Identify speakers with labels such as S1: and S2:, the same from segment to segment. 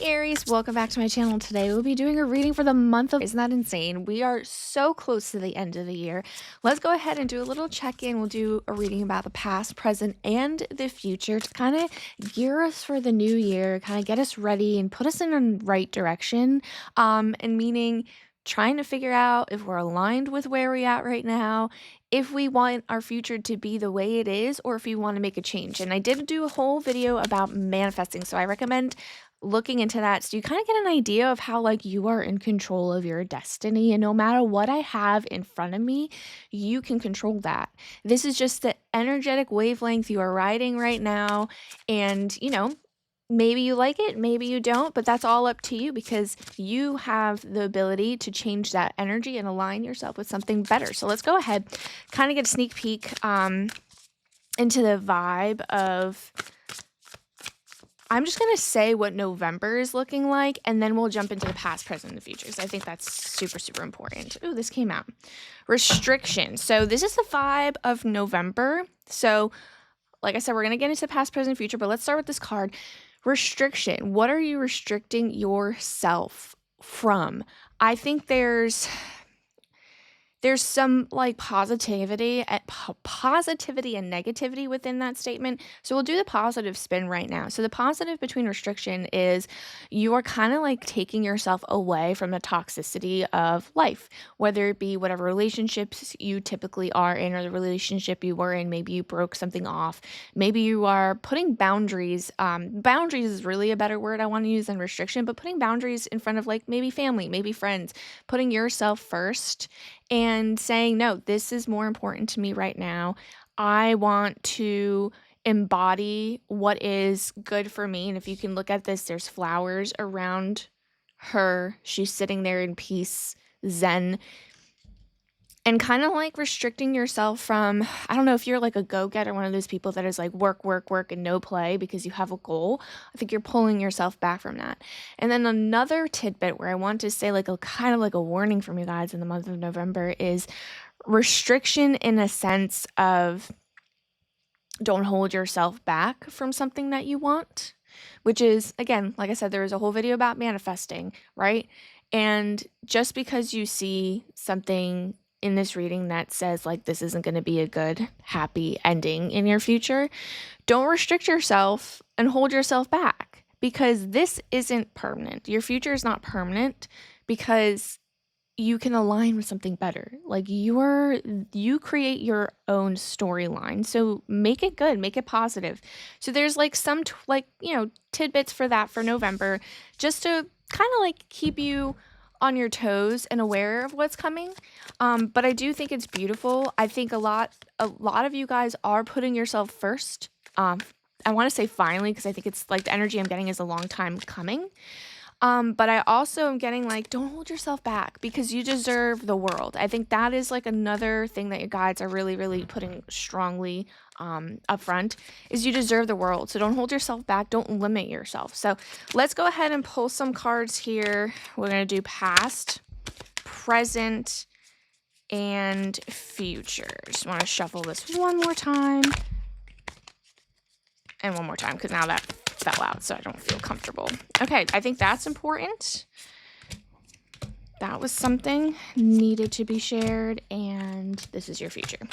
S1: Aries, welcome back to my channel. Today we'll be doing a reading for the month of, isn't that insane? We are so close to the end of the year. Let's go ahead and do a little check-in. We'll do a reading about the past, present, and the future to kind of gear us for the new year, kind of get us ready and put us in the right direction. And meaning trying to figure out if we're aligned with where we're at right now, if we want our future to be the way it is, or if we want to make a change. And I did do a whole video about manifesting, so I recommend looking into that so you kind of get an idea of how like you are in control of your destiny, and no matter what I have in front of me, you can control that. This is just the energetic wavelength you are riding right now, and maybe you like it, maybe you don't, but that's all up to you because you have the ability to change that energy and align yourself with something better. So let's go ahead, kind of get a sneak peek into the vibe of, I'm just going to say what November is looking like, and then we'll jump into the past, present, and the future. So I think that's super, super important. Ooh, this came out. Restriction. So this is the vibe of November. So like I said, we're going to get into past, present, future, but let's start with this card. Restriction. What are you restricting yourself from? I think there's some like positivity and negativity within that statement. So we'll do the positive spin right now. So the positive between restriction is you are kind of like taking yourself away from the toxicity of life, whether it be whatever relationships you typically are in or the relationship you were in. Maybe you broke something off. Maybe you are putting boundaries. Boundaries is really a better word I want to use than restriction, but putting boundaries in front of like maybe family, maybe friends, putting yourself first and saying, no, this is more important to me right now. I want to embody what is good for me. And if you can look at this, there's flowers around her. She's sitting there in peace, zen, and kind of like restricting yourself from, I don't know if you're like a go-getter, one of those people that is like work, work, work, and no play because you have a goal. I think you're pulling yourself back from that. And then another tidbit where I want to say like a kind of like a warning from you guys in the month of November is restriction in a sense of don't hold yourself back from something that you want, which is, again, like I said, there was a whole video about manifesting, right? And just because you see something in this reading that says like this isn't going to be a good, happy ending in your future, don't restrict yourself and hold yourself back because this isn't permanent. Your future is not permanent because you can align with something better. Like you create your own storyline. So make it good, make it positive. So there's like some tidbits for that for November, just to kind of like keep you on your toes and aware of what's coming. But I do think it's beautiful. I think a lot of you guys are putting yourself first. I want to say finally, because I think it's like the energy I'm getting is a long time coming. But I also am getting like, don't hold yourself back because you deserve the world. I think that is like another thing that your guides are really, really putting strongly up front is you deserve the world. So don't hold yourself back. Don't limit yourself. So let's go ahead and pull some cards here. We're going to do past, present, and future. Just want to shuffle this one more time. And one more time because now that fell out, so I don't feel comfortable. Okay, I think that's important. That was something needed to be shared, and this is your future.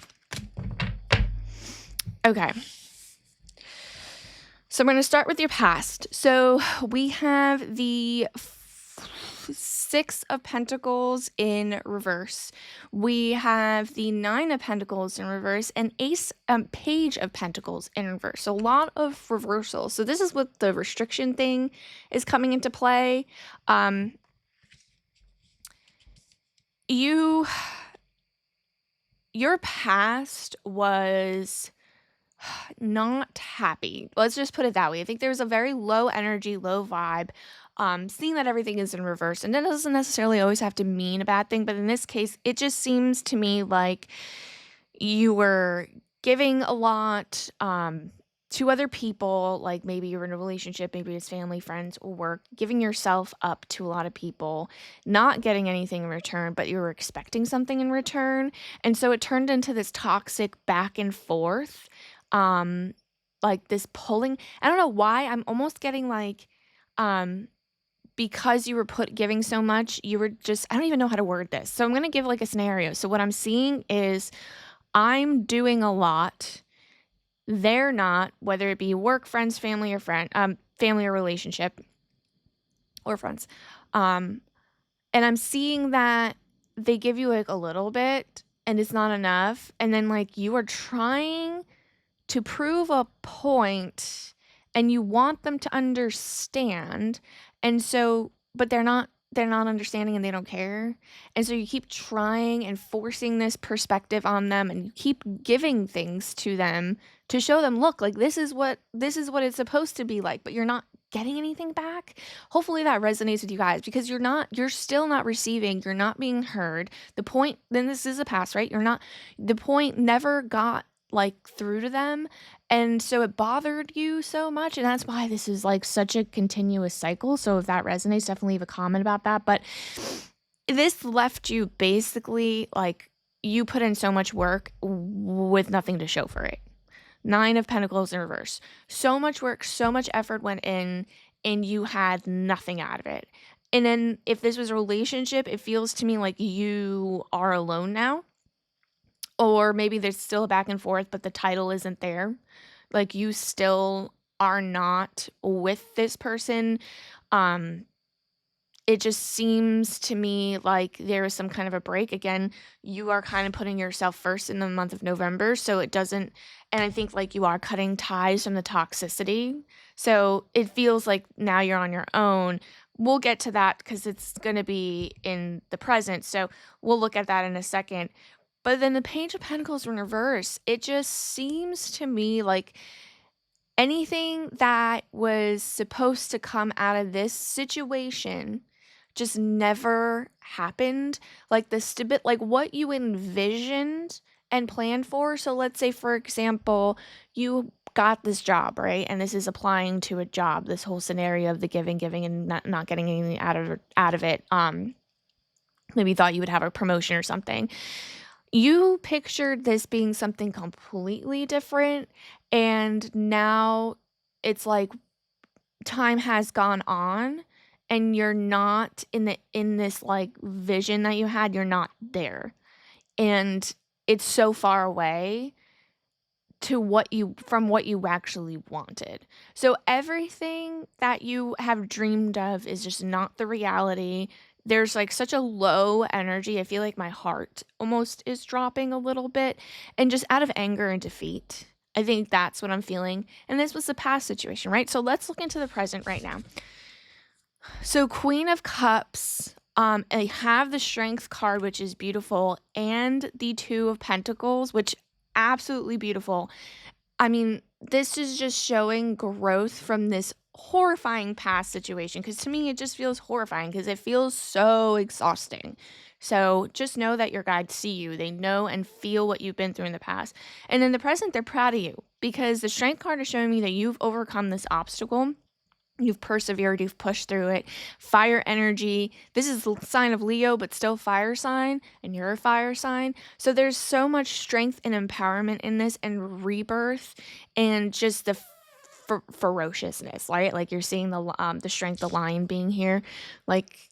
S1: Okay. So I'm going to start with your past. So we have the Six of Pentacles in reverse. We have the Nine of Pentacles in reverse and Page of Pentacles in reverse. So a lot of reversals. So this is what the restriction thing is coming into play. Your past was not happy. Let's just put it that way. I think there's a very low energy, low vibe. Seeing that everything is in reverse, and that doesn't necessarily always have to mean a bad thing, but in this case, it just seems to me like you were giving a lot to other people, like maybe you were in a relationship, maybe it's family, friends, or work, giving yourself up to a lot of people, not getting anything in return, but you were expecting something in return, and so it turned into this toxic back and forth, like this pulling. I don't know why, I'm almost getting like because you were giving so much, you were just, I don't even know how to word this. So I'm going to give like a scenario. So what I'm seeing is I'm doing a lot. They're not, whether it be work, friends, family or relationship or friends. Um, and I'm seeing that they give you like a little bit and it's not enough. And then like you are trying to prove a point and you want them to understand. And so, but they're not understanding and they don't care. And so you keep trying and forcing this perspective on them and you keep giving things to them to show them, look, like this is what it's supposed to be like, but you're not getting anything back. Hopefully that resonates with you guys because you're still not receiving, you're not being heard. The point, then this is a past, right? The point never got like through to them, and so it bothered you so much, and that's why this is like such a continuous cycle. So if that resonates, definitely leave a comment about that. But this left you basically like you put in so much work with nothing to show for it. Nine of Pentacles in reverse. So much work, so much effort went in, and you had nothing out of it. And then if this was a relationship, it feels to me like you are alone now. Or maybe there's still a back and forth, but the title isn't there. Like you still are not with this person. Um, it just seems to me like there is some kind of a break. Again, you are kind of putting yourself first in the month of November, so it doesn't, and I think like you are cutting ties from the toxicity. So it feels like now you're on your own. We'll get to that because it's going to be in the present. So we'll look at that in a second. But then the Page of Pentacles in reverse, it just seems to me like anything that was supposed to come out of this situation just never happened. Like like what you envisioned and planned for. So let's say, for example, you got this job, right? And this is applying to a job, this whole scenario of the giving and not getting anything out of it. Maybe you thought you would have a promotion or something. You pictured this being something completely different, and now it's like time has gone on and you're not in this like vision that you had, you're not there. And it's so far away to from what you actually wanted. So everything that you have dreamed of is just not the reality. There's like such a low energy. I feel like my heart almost is dropping a little bit, and just out of anger and defeat. I think that's what I'm feeling. And this was the past situation, right? So let's look into the present right now. So Queen of Cups, I have the Strength card, which is beautiful, and the Two of Pentacles, which absolutely beautiful. I mean, this is just showing growth from this horrifying past situation, because to me it just feels horrifying because it feels so exhausting. So just know that your guides see you. They know and feel what you've been through in the past. And in the present, they're proud of you because the Strength card is showing me that you've overcome this obstacle. You've persevered, you've pushed through it. Fire energy. This is the sign of Leo, but still fire sign, and you're a fire sign. So there's so much strength and empowerment in this, and rebirth, and just the ferociousness, right? Like you're seeing the strength, the lion being here, like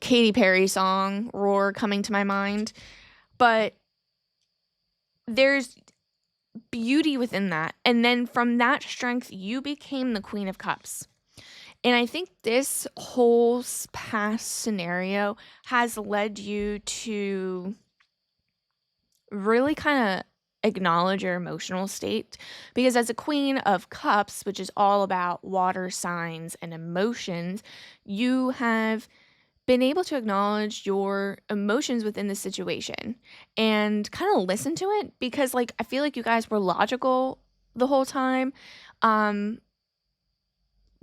S1: Katy Perry song "Roar" coming to my mind. But there's beauty within that, and then from that strength, you became the Queen of Cups. And I think this whole past scenario has led you to really kind of acknowledge your emotional state. Because as a Queen of Cups, which is all about water signs and emotions, you have been able to acknowledge your emotions within the situation and kind of listen to it. Because, like, I feel like you guys were logical the whole time.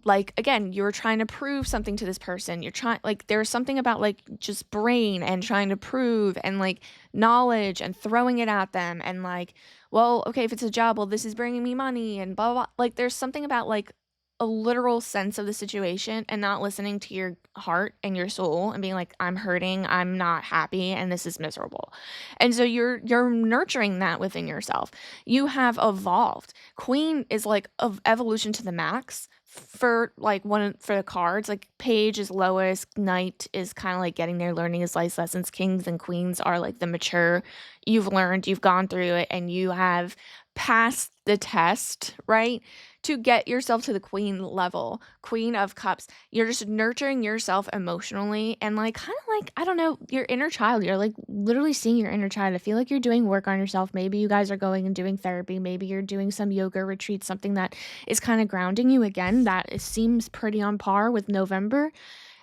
S1: Like, again, you're trying to prove something to this person. You're trying, like, there's something about like just brain and trying to prove and like knowledge and throwing it at them and like, well, okay, if it's a job, well, this is bringing me money and blah blah blah. Like there's something about like a literal sense of the situation and not listening to your heart and your soul and being like, I'm hurting, I'm not happy, and this is miserable. And so you're nurturing that within yourself. You have evolved. Queen is like of evolution to the max for like for the cards, like page is lowest, knight is kind of like getting there, learning his life lessons, kings and queens are like the mature, you've learned, you've gone through it, and you have passed the test, right? To get yourself to the queen level, queen of cups. You're just nurturing yourself emotionally and like kind of like, I don't know, your inner child. You're like literally seeing your inner child. I feel like you're doing work on yourself. Maybe you guys are going and doing therapy. Maybe you're doing some yoga retreat, something that is kind of grounding you again. Seems pretty on par with November.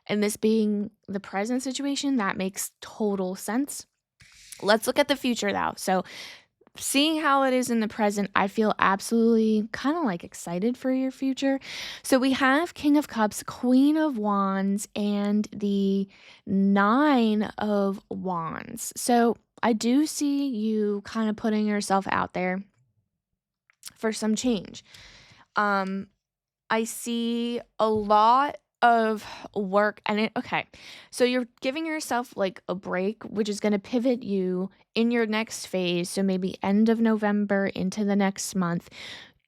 S1: And this being the present situation, that makes total sense. Let's look at the future now. So, seeing how it is in the present, I feel absolutely kind of like excited for your future. So we have King of Cups, Queen of Wands, and the Nine of Wands. So I do see you kind of putting yourself out there for some change. Um, I see a lot of work and okay. So you're giving yourself like a break, which is going to pivot you in your next phase. So maybe end of November into the next month,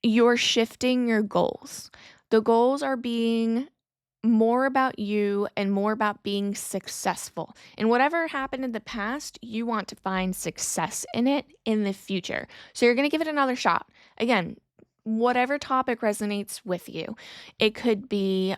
S1: you're shifting your goals. The goals are being more about you and more about being successful. And whatever happened in the past, you want to find success in it in the future. So you're going to give it another shot. Again, whatever topic resonates with you. It could be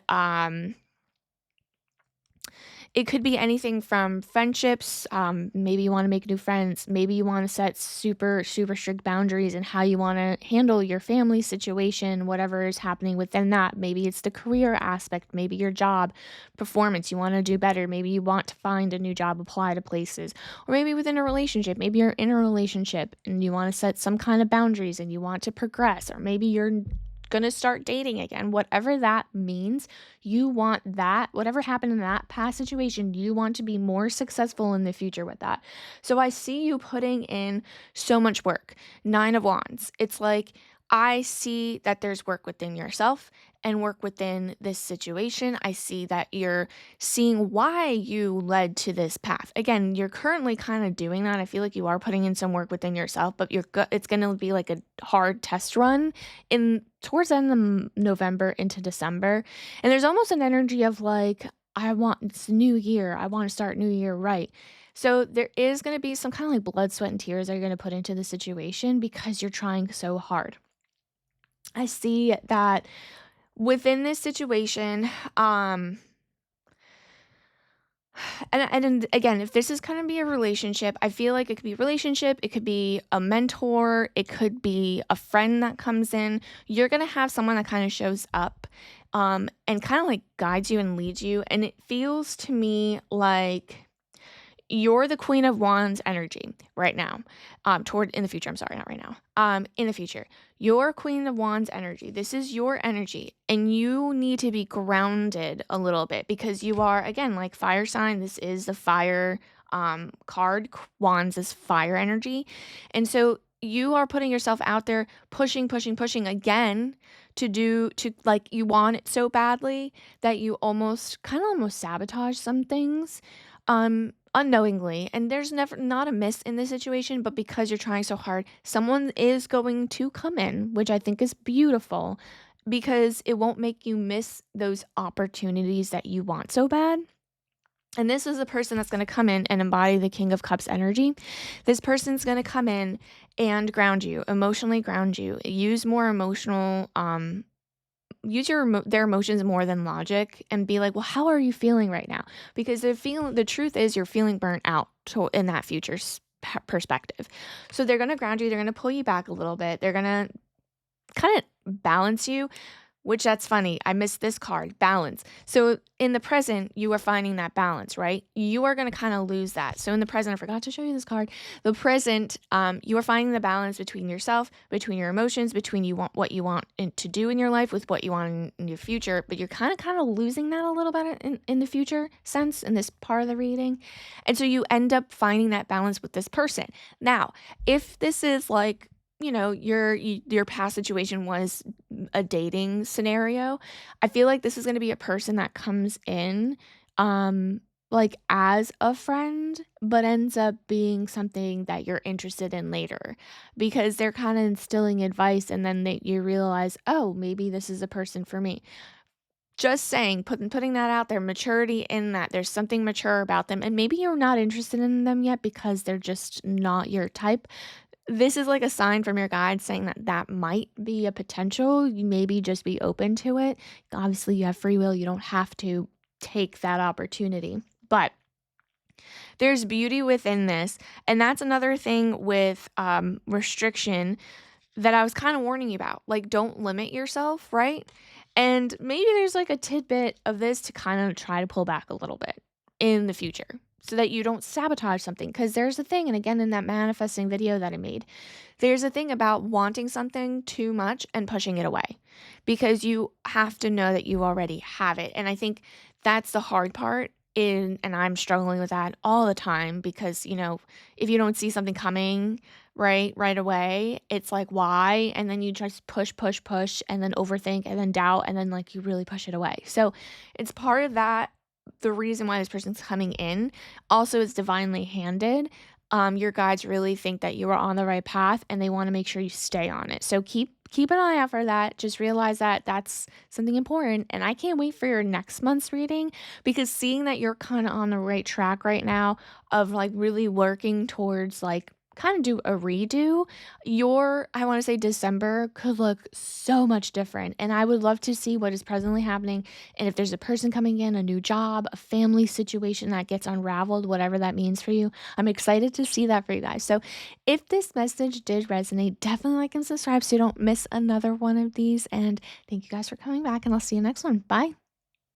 S1: it could be anything from friendships. Maybe you want to make new friends. Maybe you want to set super, super strict boundaries in how you want to handle your family situation, whatever is happening within that. Maybe it's the career aspect, maybe your job performance. You want to do better. Maybe you want to find a new job, apply to places, or maybe within a relationship. Maybe you're in a relationship and you want to set some kind of boundaries and you want to progress, or maybe you're going to start dating again. Whatever that means, you want that, whatever happened in that past situation, you want to be more successful in the future with that. So I see you putting in so much work. Nine of Wands. It's like I see that there's work within yourself and work within this situation. I see that you're seeing why you led to this path. Again, you're currently kind of doing that. I feel like you are putting in some work within yourself, but it's going to be like a hard test run in towards the end of November into December. And there's almost an energy of like, it's new year. I want to start new year right. So there is going to be some kind of like blood, sweat, and tears that you're going to put into the situation because you're trying so hard. I see that within this situation, and again, if this is gonna be a relationship, I feel like it could be a relationship, it could be a mentor, it could be a friend that comes in. You're gonna have someone that kind of shows up, and kind of like guides you and leads you. And it feels to me like you're the Queen of Wands energy right now. Toward in the future. I'm sorry, not right now. In the future, your Queen of Wands energy. This is your energy, and you need to be grounded a little bit because you are again like fire sign. This is the fire card. Wands is fire energy, and so you are putting yourself out there, pushing, pushing, pushing again to like you want it so badly that you almost sabotage some things. Unknowingly, and there's never not a miss in this situation, but because you're trying so hard, someone is going to come in, which I think is beautiful because it won't make you miss those opportunities that you want so bad. And this is a person that's going to come in and embody the King of Cups energy. This person's going to come in and ground you, emotionally ground you, use their emotions more than logic and be like, well, how are you feeling right now? Because the truth is you're feeling burnt out in that future perspective. So they're going to ground you. They're going to pull you back a little bit. They're going to kind of balance you, which that's funny. I missed this card, balance. So in the present, you are finding that balance, right? You are going to kind of lose that. So in the present, I forgot to show you this card. The present, you are finding the balance between yourself, between your emotions, between what you want to do in your life with what you want in your future. But you're kind of losing that a little bit in the future sense in this part of the reading. And so you end up finding that balance with this person. Now, if this is like, your past situation was a dating scenario, I feel like this is going to be a person that comes in like, as a friend, but ends up being something that you're interested in later because they're kinda instilling advice and then you realize, "Oh, maybe this is a person for me." Just saying, putting that out there, maturity in that there's something mature about them, and maybe you're not interested in them yet because they're just not your type. This is like a sign from your guide saying that that might be a potential. You maybe just be open to it. Obviously, you have free will. You don't have to take that opportunity. But there's beauty within this. And that's another thing with restriction that I was kind of warning you about. Like, don't limit yourself, right? And maybe there's like a tidbit of this to kind of try to pull back a little bit in the future so that you don't sabotage something. Because there's a thing, and again, in that manifesting video that I made, there's a thing about wanting something too much and pushing it away because you have to know that you already have it. And I think that's the hard part. And I'm struggling with that all the time because, if you don't see something coming, right away, it's like, why? And then you just push, push, push, and then overthink, and then doubt, and then like you really push it away. So it's part of that. The reason why this person's coming in also is divinely handed. Your guides really think that you are on the right path and they want to make sure you stay on it. So keep an eye out for that. Just realize that that's something important. And I can't wait for your next month's reading because seeing that you're kind of on the right track right now of like really working towards like kind of do a redo, I want to say December could look so much different. And I would love to see what is presently happening. And if there's a person coming in, a new job, a family situation that gets unraveled, whatever that means for you, I'm excited to see that for you guys. So if this message did resonate, definitely like and subscribe so you don't miss another one of these. And thank you guys for coming back, and I'll see you next one. Bye.